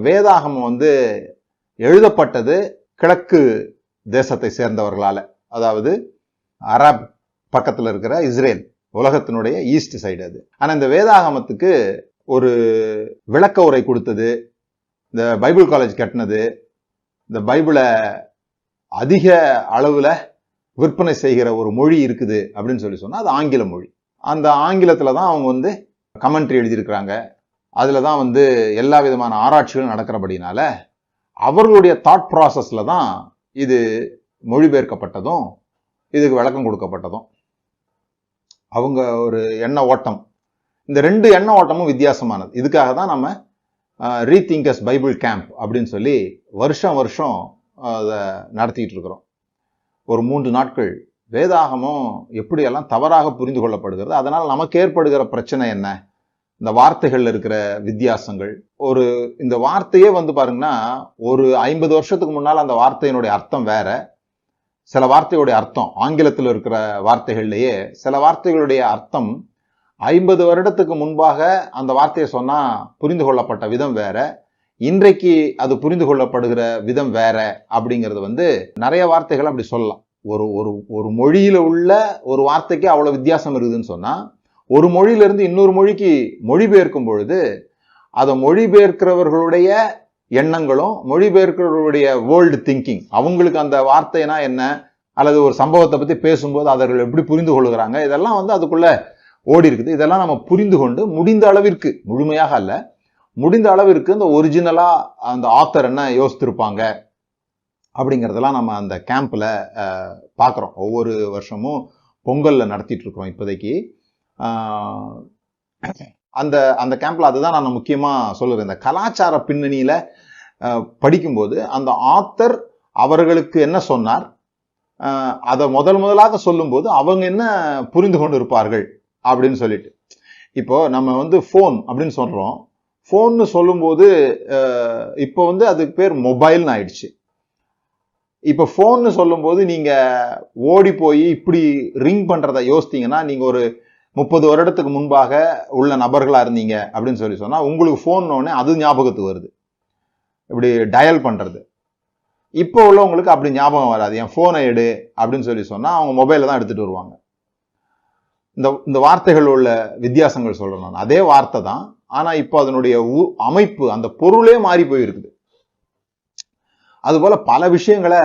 வேதாகமம் வந்து எழுதப்பட்டது கிழக்கு தேசத்தை சேர்ந்தவர்களால, அதாவது அரப் பக்கத்தில் இருக்கிற இஸ்ரேல், உலகத்தினுடைய ஈஸ்ட் சைடு அது. ஆனா இந்த வேதாகமத்துக்கு ஒரு விளக்க உரை கொடுத்தது, இந்த பைபிள் காலேஜ் கட்டினது, இந்த பைபிளை அதிக அளவுல விற்பனை செய்கிற ஒரு மொழி இருக்குது அப்படின்னு சொன்னா அது ஆங்கில மொழி. அந்த ஆங்கிலத்துல தான் அவங்க வந்து கமெண்ட்ரி எழுதியிருக்கிறாங்க. அதுல தான் வந்து எல்லா விதமான ஆராய்ச்சிகளும் நடக்கிறபடினால அவர்களுடைய தாட் ப்ராசஸ்ல தான் இது மொழிபெயர்க்கப்பட்டதும் இதுக்கு விளக்கம் கொடுக்கப்பட்டதும். அவங்க ஒரு எண்ண ஓட்டம், இந்த ரெண்டு எண்ண ஓட்டமும் வித்தியாசமானது. இதுக்காக தான் நம்ம ரீதிங்கர்ஸ் பைபிள் கேம்ப் அப்படின்னு சொல்லி வருஷம் அதை நடத்திட்டு இருக்கிறோம். ஒரு 3 நாட்கள் வேதாகமம் எப்படியெல்லாம் தவறாக புரிந்து கொள்ளப்படுகிறது, அதனால் நமக்கு ஏற்படுகிற பிரச்சனை என்ன, இந்த வார்த்தைகள்ல இருக்கிற வித்தியாசங்கள். இந்த வார்த்தையே வந்து பாருங்கன்னா, ஒரு 50 வருஷத்துக்கு முன்னால் அந்த வார்த்தையினுடைய அர்த்தம் வேற. சில வார்த்தைகளுடைய அர்த்தம் ஆங்கிலத்தில் இருக்கிற வார்த்தைகள்லயே சில வார்த்தைகளுடைய அர்த்தம் 50 வருடத்துக்கு முன்பாக அந்த வார்த்தையை சொன்னா புரிந்து கொள்ளப்பட்ட விதம் வேற, இன்றைக்கு அது புரிந்து கொள்ளப்படுகிற விதம் வேற. அப்படிங்கிறது வந்து நிறைய வார்த்தைகள் அப்படி சொல்லலாம். ஒரு மொழியில உள்ள ஒரு வார்த்தைக்கு அவ்வளவு வித்தியாசம் இருக்குதுன்னு சொன்னா, ஒரு மொழியிலிருந்து இன்னொரு மொழிக்கு மொழிபெயர்க்கும் பொழுது அதை மொழிபெயர்க்கிறவர்களுடைய எண்ணங்களும் மொழிபெயர்க்கிறவர்களுடைய வேர்ல்டு திங்கிங், அவங்களுக்கு அந்த வார்த்தைனா என்ன அல்லது ஒரு சம்பவத்தை பத்தி பேசும்போது அவர்கள் எப்படி புரிந்து கொள்ளுகிறாங்க, இதெல்லாம் வந்து அதுக்குள்ள ஓடி இருக்குது. இதெல்லாம் நம்ம புரிந்து கொண்டு முடிந்த அளவிற்கு, முழுமையாக அல்ல, முடிந்த அளவிற்கு இந்த ஒரிஜினலா அந்த ஆத்தர் என்ன யோசித்திருப்பாங்க அப்படிங்கிறதெல்லாம் நம்ம அந்த கேம்ப்ல பார்க்குறோம். ஒவ்வொரு வருஷமும் பொங்கல்ல நடத்திட்டு இருக்கிறோம் இப்போதைக்கு. அந்த கேம்ப்ல அதுதான் நான் முக்கியமா சொல்லுறேன். இந்த கலாச்சார பின்னணியில படிக்கும்போது அந்த ஆத்தர் அவர்களுக்கு என்ன சொன்னார், அதை முதலாக சொல்லும்போது அவங்க என்ன புரிந்து கொண்டு இருப்பார்கள் அப்படின்னு சொல்லிட்டு. இப்போ நம்ம வந்து போன் அப்படின்னு சொல்றோம். போன்னு சொல்லும்போது இப்போ வந்து அதுக்கு பேர் மொபைல்னு ஆயிடுச்சு. இப்ப போன்னு சொல்லும்போது நீங்க ஓடி போய் இப்படி ரிங் பண்றதை யோசித்தீங்கன்னா, நீங்க ஒரு 30 வருடத்துக்கு முன்பாக உள்ள நபர்களா இருந்தீங்க அப்படின்னு சொன்னா உங்களுக்கு போன் அது ஞாபகத்துக்கு வருது, இப்படி டயல் பண்றது. இப்போ உள்ளவங்களுக்கு அப்படி ஞாபகம் வராது. என் போனை எடு அப்படின்னு சொன்னா அவங்க மொபைல தான் எடுத்துட்டு வருவாங்க. இந்த வார்த்தைகள் உள்ள வித்தியாசங்கள் சொல்றேன். அதே வார்த்தை தான், ஆனா இப்போ அதனுடைய அமைப்பு, அந்த பொருளே மாறி போயிருக்குது. அதுபோல பல விஷயங்களை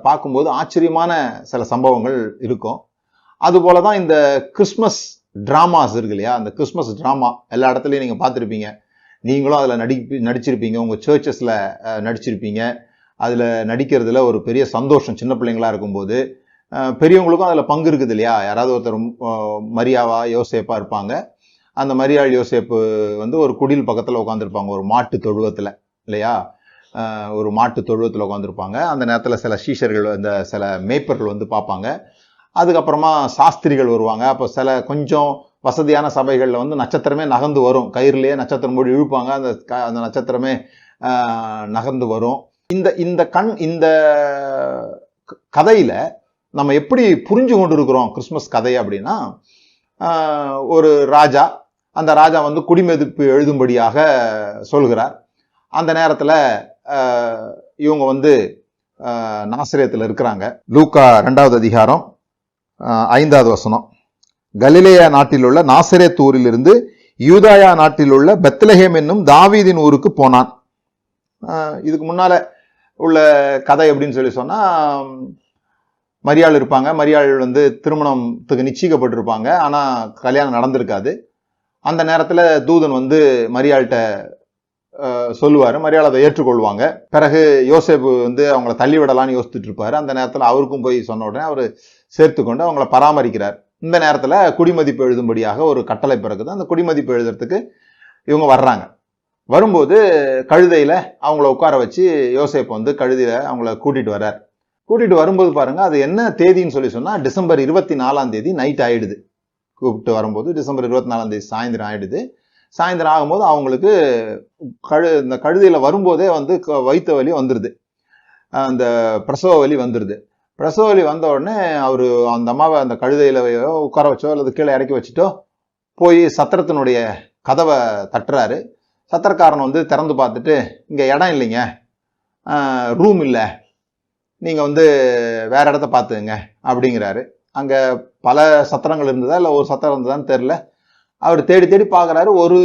பார்க்கும்போது ஆச்சரியமான சில சம்பவங்கள் இருக்கும். அதுபோலதான் இந்த கிறிஸ்மஸ் டிராமாஸ் இருக்கு இல்லையா, அந்த கிறிஸ்மஸ் டிராமா எல்லா இடத்துலயும் நீங்க பார்த்துருப்பீங்க. நீங்களும் அதுல நடிச்சிருப்பீங்க, உங்க சர்ச்சஸ்ல நடிச்சிருப்பீங்க. அதுல நடிக்கிறதுல ஒரு பெரிய சந்தோஷம். சின்ன பிள்ளைங்களா இருக்கும்போது பெரியவங்களுக்கும் அதுல பங்கு இருக்குது இல்லையா. யாராவது ஒருத்தர் மரியாவா யோசேப்பா இருப்பாங்க. அந்த மரியாள் யோசேப்பு வந்து ஒரு குடில் பக்கத்துல உட்காந்துருப்பாங்க, ஒரு மாட்டு தொழுவத்துல இல்லையா. ஒரு மாட்டு தொழுவத்தில் உட்காந்துருப்பாங்க. அந்த நேரத்தில் சில சீஷர்கள், இந்த சில மேய்ப்பர்கள் வந்து பார்ப்பாங்க. அதுக்கப்புறமா சாஸ்திரிகள் வருவாங்க. அப்போ சில கொஞ்சம் வசதியான சபைகளில் வந்து நட்சத்திரமே நகர்ந்து வரும், கயிறுலேயே நட்சத்திரம் போட்டு இழுப்பாங்க, அந்த நட்சத்திரமே நகர்ந்து வரும். இந்த கதையில நம்ம எப்படி புரிஞ்சு கொண்டு இருக்கிறோம் கிறிஸ்துமஸ் கதை அப்படின்னா, ஒரு ராஜா, அந்த ராஜா வந்து குடிமதிப்பு எழுதும்படியாக சொல்கிறார். அந்த நேரத்துல இவங்க வந்து நாசரேத்துல இருக்கிறாங்க. லூக்கா 2வது அதிகாரம் 5வது வசனம். கலிலேயா நாட்டில் உள்ள நாசரேத் ஊரிலிருந்து யூதாயா நாட்டில் உள்ள பெத்லஹேம் என்னும் தாவீதின் ஊருக்கு போனான். இதுக்கு முன்னால உள்ள கதை அப்படின்னு சொன்னா, மரியாள் இருப்பாங்க. மரியாள் வந்து திருமணத்துக்கு நிச்சயிக்கப்பட்டிருப்பாங்க, ஆனா கல்யாணம் நடந்திருக்காது. அந்த நேரத்துல தூதன் வந்து மரியாள்கிட்ட சொல்லுவாரு, மரியாதை அதை ஏற்றுக்கொள்வாங்க. பிறகு யோசேப்பு வந்து அவங்கள தள்ளிவிடலான்னு யோசிச்சுட்டு இருப்பாரு. அந்த நேரத்துல அவருக்கும் போய் சொன்ன உடனே அவரு சேர்த்துக்கொண்டு அவங்கள பராமரிக்கிறார். இந்த நேரத்துல குடிமதிப்பு எழுதும்படியாக ஒரு கட்டளை பிறகுது. அந்த குடிமதிப்பு எழுதுறதுக்கு இவங்க வர்றாங்க. வரும்போது கழுதையில அவங்கள உட்கார வச்சு யோசேப்பு வந்து கழுதையில அவங்கள கூட்டிட்டு வர்றார். கூட்டிட்டு வரும்போது பாருங்க, அது என்ன தேதின்னு சொன்னா டிசம்பர் 24ஆம் தேதி நைட் ஆயிடுது. கூப்பிட்டு வரும்போது டிசம்பர் 24ஆம் தேதி சாயந்தரம் ஆயிடுது. சாயந்தரம் ஆகும்போது அவங்களுக்கு இந்த கழுதையில வரும்போதே வந்து வயிற்று வலி வந்துருது, அந்த பிரசவ வலி வந்துருது. பிரசவ வலி வந்த உடனே அவரு அந்த அம்மாவை அந்த கழுதையில உட்கார வச்சோ அல்லது கீழே இறக்கி வச்சுட்டோ போய் சத்திரத்தினுடைய கதவை தட்டுறாரு. சத்திரக்காரன் வந்து திறந்து பார்த்துட்டு, இங்கே இடம் இல்லைங்க, ரூம் இல்லை, நீங்கள் வந்து வேற இடத்த பார்த்துங்க அப்படிங்கிறாரு. அங்கே பல சத்திரங்கள் இருந்ததா இல்லை ஒரு சத்திரம் இருந்ததான்னு தெரில. அவர் தேடி தேடி பார்க்குறாரு, ஒரு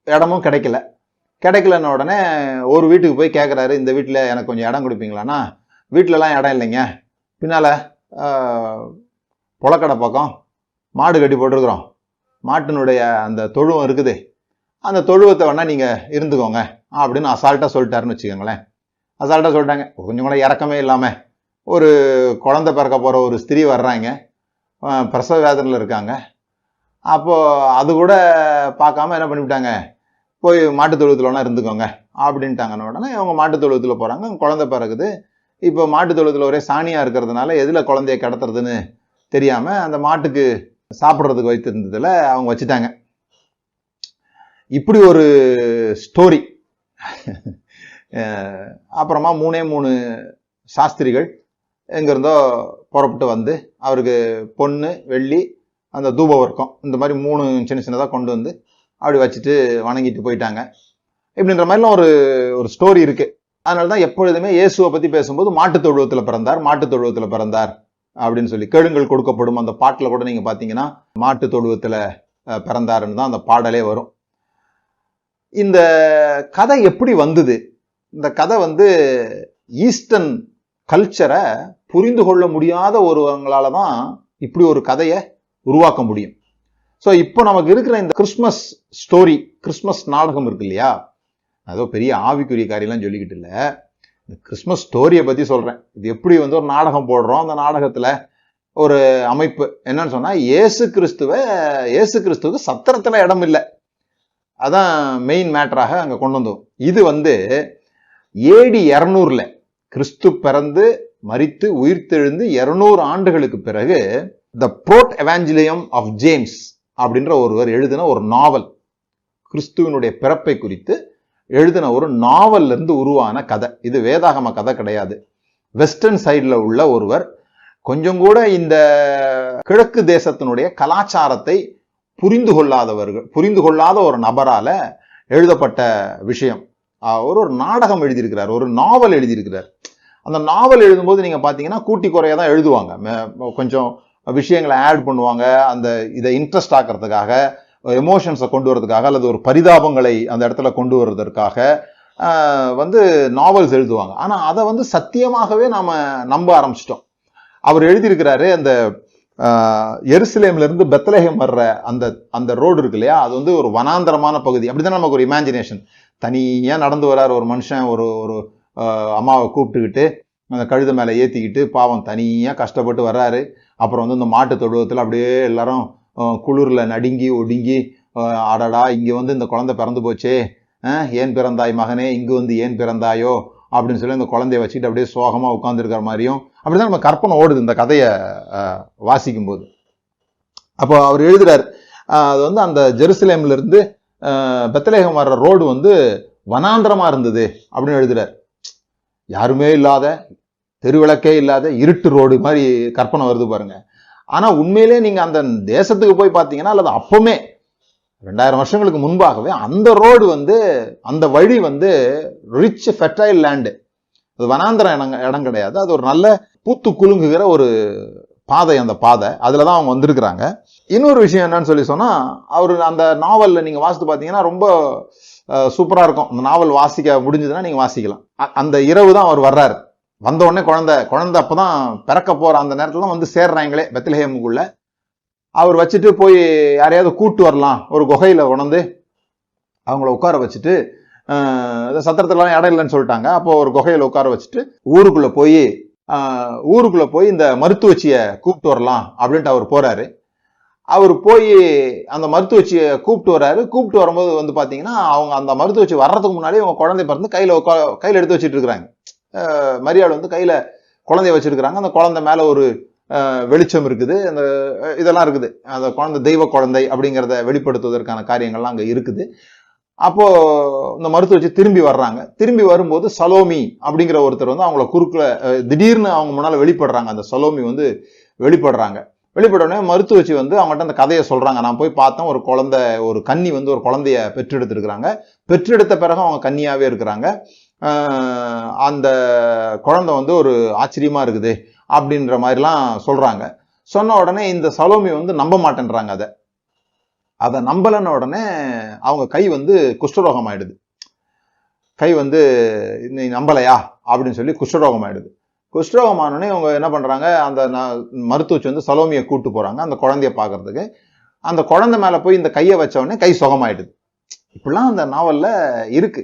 இடமும் கிடைக்கலன்ன உடனே ஒரு வீட்டுக்கு போய் கேட்குறாரு, இந்த வீட்டில் எனக்கு கொஞ்சம் இடம் கொடுப்பீங்களாண்ணா? வீட்டிலலாம் இடம் இல்லைங்க, பின்னால் புழக்கடை பக்கம் மாடு கட்டி போட்டிருக்கிறோம், மாட்டினுடைய அந்த தொழுவம் இருக்குது, அந்த தொழுவத்தை வேணா நீங்கள் இருந்துக்கோங்க அப்படின்னு அசால்ட்டாக சொல்லிட்டாருன்னு வச்சுக்கோங்களேன். அசால்ட்டாக சொல்லிட்டாங்க. கொஞ்சம் கூட இறக்கமே இல்லாமல் ஒரு குழந்தை பிறக்க போகிற ஒரு ஸ்திரீ வர்றாங்க, பிரசவ வேதனையில் இருக்காங்க. அப்போது அது கூட பார்க்காம என்ன பண்ணிவிட்டாங்க, போய் மாட்டுத் தொழுவத்தில் வேணா இருந்துக்கோங்க அப்படின்ட்டாங்கன்னு உடனே அவங்க மாட்டுத் தொழுவத்தில் போகிறாங்க. குழந்தை பிறகுது. இப்போ மாட்டுத் தொழுவத்தில் ஒரே சாணியாக இருக்கிறதுனால எதில் குழந்தைய கடத்துறதுன்னு தெரியாமல் அந்த மாட்டுக்கு சாப்பிட்றதுக்கு வைத்திருந்ததில் அவங்க வச்சுட்டாங்க. இப்படி ஒரு ஸ்டோரி. அப்புறமா 3 சாஸ்திரிகள் எங்கேருந்தோ புறப்பட்டு வந்து அவருக்கு பொண்ணு, வெள்ளி, அந்த தூப வர்க்கம், இந்த மாதிரி 3 சின்ன சின்னதாக கொண்டு வந்து அப்படி வச்சுட்டு வணங்கிட்டு போயிட்டாங்க. இப்படின்ற மாதிரிலாம் ஒரு ஸ்டோரி இருக்கு. அதனால தான் எப்பொழுதுமே இயேசுவை பற்றி பேசும்போது மாட்டுத் தொழுவத்தில் பிறந்தார் அப்படின்னு சொல்லி, கேளுங்கள் கொடுக்கப்படும் அந்த பாட்டில் கூட நீங்கள் பார்த்தீங்கன்னா மாட்டுத் தொழுவத்தில் பிறந்தாருன்னு தான் அந்த பாடலே வரும். இந்த கதை எப்படி வந்தது? இந்த கதை வந்து ஈஸ்டர்ன் கல்ச்சரை புரிந்து கொள்ள முடியாத ஒருவங்களால தான் இப்படி ஒரு கதையை உருவாக்க முடியும். ஸோ இப்போ நமக்கு இருக்கிற இந்த கிறிஸ்மஸ் ஸ்டோரி, கிறிஸ்மஸ் நாடகம் இருக்கு இல்லையா, அதோ பெரிய ஆவிக்குரிய காரியெல்லாம் சொல்லிக்கிட்டு இல்லை, இந்த கிறிஸ்மஸ் ஸ்டோரியை பற்றி சொல்கிறேன். இது எப்படி வந்து ஒரு நாடகம் போடுறோம், அந்த நாடகத்தில் ஒரு அமைப்பு என்னன்னு சொன்னால், இயேசு கிறிஸ்துவுக்கு சத்திரத்தில் இடம் இல்லை, அதான் மெயின் மேட்டராக அங்கே கொண்டு வந்தோம். இது வந்து AD 200 கிறிஸ்து பிறந்து மரித்து உயிர்த்தெழுந்து 200 ஆண்டுகளுக்கு பிறகு த புரோட் எவாஞ்சலியம் ஆஃப் ஜேம்ஸ் அப்படின்ற ஒருவர் எழுதின ஒரு நாவல், கிறிஸ்துவனுடைய பிறப்பை குறித்து எழுதின ஒரு நாவல்ல இருந்து உருவான கதை. இது வேதாகம கதை கிடையாது. வெஸ்டர்ன் சைடில் உள்ள ஒருவர் கொஞ்சம் கூட இந்த கிழக்கு தேசத்தினுடைய கலாச்சாரத்தை புரிந்து கொள்ளாத ஒரு நபரால எழுதப்பட்ட விஷயம். ஒரு நாடகம் எழுதியிருக்கிறார், ஒரு நாவல் எழுதியிருக்கிறார். அந்த நாவல் எழுதும்போது நீங்க பாத்தீங்கன்னா கூட்டி குறையா தான் எழுதுவாங்க, கொஞ்சம் விஷயங்களை ஆட் பண்ணுவாங்க, அந்த இதை இன்ட்ரெஸ்ட் ஆக்கிறதுக்காக, எமோஷன்ஸை கொண்டு வரதுக்காக, அல்லது ஒரு பரிதாபங்களை அந்த இடத்துல கொண்டு வர்றதற்காக வந்து நாவல்ஸ் எழுதுவாங்க. ஆனா அதை வந்து சத்தியமாகவே நாம நம்ப ஆரம்பிச்சிட்டோம். அவர் எழுதியிருக்கிறாரு, அந்த எருசலேம்ல இருந்து பெத்லஹேம் வர்ற அந்த ரோடு இருக்கு இல்லையா, அது வந்து ஒரு வனாந்தரமான பகுதி. அப்படிதான் நமக்கு ஒரு இமேஜினேஷன். தனியா நடந்து வர்றாரு ஒரு மனுஷன், ஒரு அம்மாவை கூப்பிட்டுக்கிட்டு அந்த கழுதை மேலே ஏற்றிக்கிட்டு பாவம் தனியாக கஷ்டப்பட்டு வர்றாரு. அப்புறம் வந்து இந்த மாட்டு தொழுவத்தில் அப்படியே எல்லாரும் குளிரில் நடுங்கி ஒடுங்கி, அடடா இங்கே வந்து இந்த குழந்தை பிறந்து போச்சே, ஏன் பிறந்தாய் மகனே, இங்கு வந்து ஏன் பிறந்தாயோ அப்படின்னு சொல்லி அந்த குழந்தைய வச்சுக்கிட்டு அப்படியே சோகமாக உட்காந்துருக்கிற மாதிரியும் அப்படிதான் நம்ம கற்பனை ஓடுது இந்த கதையை வாசிக்கும் போது. அப்போ அவர் எழுதுறாரு, அது வந்து அந்த ஜெருசலேம்ல இருந்து பெத்லஹேம் வர்ற ரோடு வந்து வனாந்திரமா இருந்தது அப்படின்னு எழுதுறாரு. யாருமே இல்லாத, தெருவிளக்கே இல்லாத இருட்டு ரோடு மாதிரி கற்பனை வருது பாருங்க. ஆனா உண்மையிலே நீங்க அந்த தேசத்துக்கு போய் பார்த்தீங்கன்னா, அல்லது அப்பவுமே 2000 வருஷங்களுக்கு முன்பாகவே அந்த ரோடு வந்து, அந்த வழி வந்து ரிச் ஃபெர்டைல் லேண்டு, அது வனாந்திர இடம் கிடையாது, அது ஒரு நல்ல பூத்து குலுங்குகிற ஒரு பாதை. அந்த பாதை அதுலதான் அவங்க வந்திருக்கிறாங்க. இன்னொரு விஷயம் என்னன்னு சொல்லி சொன்னா, அவரு அந்த நாவல்ல நீங்க வாசித்து பார்த்தீங்கன்னா ரொம்ப சூப்பரா இருக்கும். அந்த நாவல் வாசிக்க முடிஞ்சதுன்னா நீங்க வாசிக்கலாம். அந்த இரவு தான் அவர் வர்றாரு. வந்த உடனே குழந்தை அப்பதான் பிறக்க போற அந்த நேரத்துல தான் வந்து சேர்றாங்களே பெத்லஹேமுக்குள்ள. அவர் வச்சுட்டு போய் யாரையாவது கூட்டு வரலாம், ஒரு குகையில உணர்ந்து அவங்கள உட்கார வச்சுட்டு, சத்திரத்துல இடம் இல்லைன்னு சொல்லிட்டாங்க. அப்போ ஒரு குகையில உட்கார வச்சுட்டு ஊருக்குள்ள போய் இந்த மருத்துவச்சியை கூப்பிட்டு வரலாம் அப்படின்ட்டு அவர் போறாரு. அவர் போய் அந்த மருத்துவச்சியை கூப்பிட்டு வரும்போது வந்து பாத்தீங்கன்னா, அவங்க அந்த மருத்துவச்சி வர்றதுக்கு முன்னாடி அவங்க குழந்தை பிறந்து கையில எடுத்து வச்சுட்டு இருக்கிறாங்க. மரியாள் வந்து கையில குழந்தைய வச்சிருக்கிறாங்க. அந்த குழந்தை மேல ஒரு வெளிச்சம் இருக்குது, அந்த இதெல்லாம் இருக்குது. அந்த குழந்தை தெய்வ குழந்தை அப்படிங்கிறத வெளிப்படுத்துவதற்கான காரியங்கள்லாம் அங்க இருக்குது. அப்போ இந்த மருத்துவச்சி திரும்பி வர்றாங்க. திரும்பி வரும்போது சலோமி அப்படிங்கிற ஒருத்தர் வந்து அவங்கள குறுக்குல திடீர்னு அவங்க முன்னால வெளிப்படுறாங்க. அந்த சலோமி வந்து வெளிப்படுறாங்க. வெளிப்படனே மருத்துவச்சி வந்து அவங்கள்ட்ட அந்த கதையை சொல்றாங்க. நான் போய் பார்த்தேன், ஒரு கன்னி வந்து ஒரு குழந்தைய பெற்றெடுத்திருக்கிறாங்க. பெற்றெடுத்த பிறகு அவங்க கன்னியாவே இருக்கிறாங்க. அந்த குழந்தை வந்து ஒரு ஆச்சரியமா இருக்குது அப்படின்ற மாதிரிலாம் சொல்றாங்க. சொன்ன உடனே இந்த சலோமி வந்து நம்ப மாட்டேன்றாங்க. அதை நம்பலன்னு உடனே அவங்க கை வந்து குஷ்டரோகம் ஆயிடுது. கை வந்து நீ நம்பலையா அப்படின்னு சொல்லி குஷ்டரோகம் ஆயிடுது. குஷ்டரோகமானோடனே அவங்க என்ன பண்றாங்க, அந்த மருத்துவச்சி வந்து சலோமியை கூட்டு போறாங்க அந்த குழந்தைய பாக்குறதுக்கு. அந்த குழந்தை மேல போய் இந்த கையை வச்ச உடனே கை சுகமாயிடுது. இப்படிலாம் அந்த நாவல்ல இருக்கு.